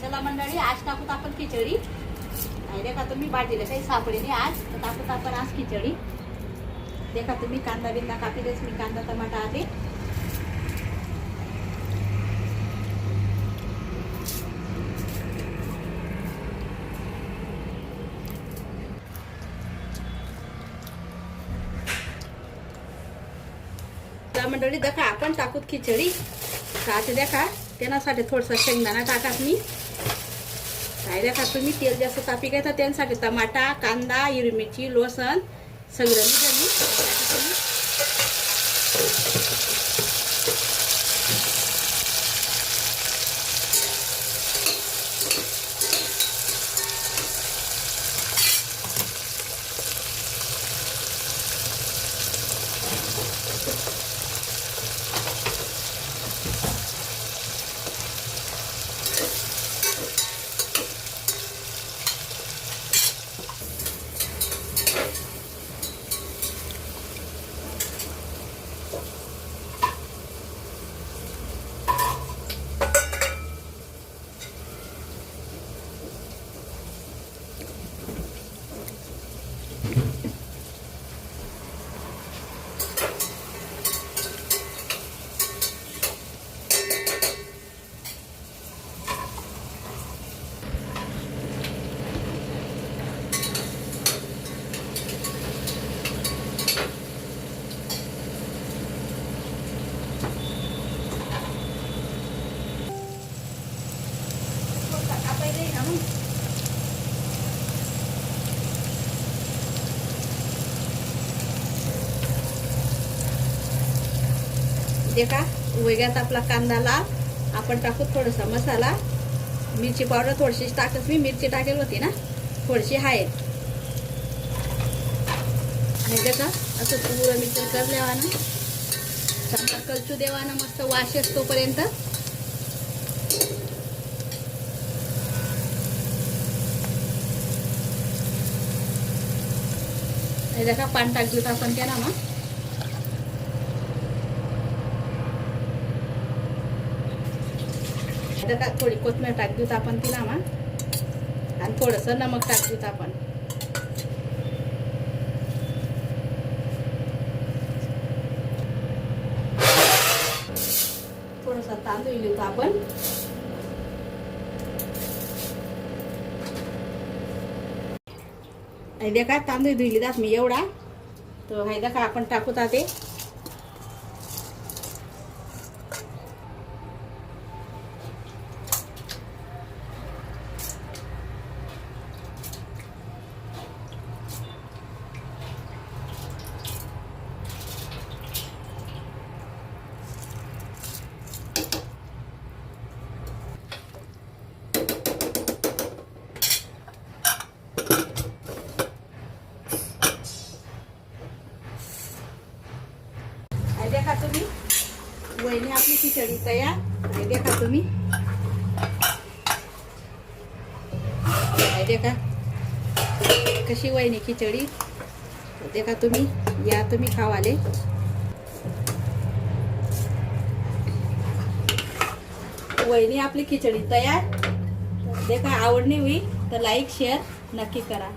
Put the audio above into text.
चला मंडळी, आज टाकूत आपण खिचडी. नाही देखा तुम्ही भाजीला काही सापडे नाही आज, तर टाकूत आपण आज खिचडी. देखा तुम्ही कांदा बिंदा कापीलेच, मी कांदा टमाटा आले. मंडळी देखा आपण टाकूत खिचडी. आता देखा त्यासाठी थोडंसं शेंगदाणा टाकात मी. काय देखा तुम्ही तेल जास्त तापी घ्यायचा, त्यासाठी टमाटा, कांदा, हिरवी मिरची, लसूण सगळं मी देखा वेगळ्यात आपला कांदा लाल. आपण टाकू थोडासा मसाला, मिरची पावडर थोडीशी टाकत, मी मिरची टाकेल होती ना, थोडीशी आहे. आणि देखा असं पुरं मिक्सर कर देवानं, चांगला कलचू देवानं, मस्त वास येतोपर्यंत. आणि देखा पाणी टाकलं आपण त्याला मग देखा थोडी कोथिंबीर टाक देऊ आपण तिला मग, आणि थोडंसं नमक टाक देऊ आपण. थोडंसं तांदूळ घेऊ आपण. आणि देखा तांदूळ धुईली जात मी एवढा, तर हे देखा आपण टाकू ते. देखा तुम्ही वहिनी आपली खिचडी तयार. देखा तुम्ही, देखा कशी वहिनी खिचडी. देखा तुम्ही, या तुम्ही खावाले. वहिनी आपली खिचडी तयार. देखा आवडली हुई तर लाईक शेअर नक्की करा.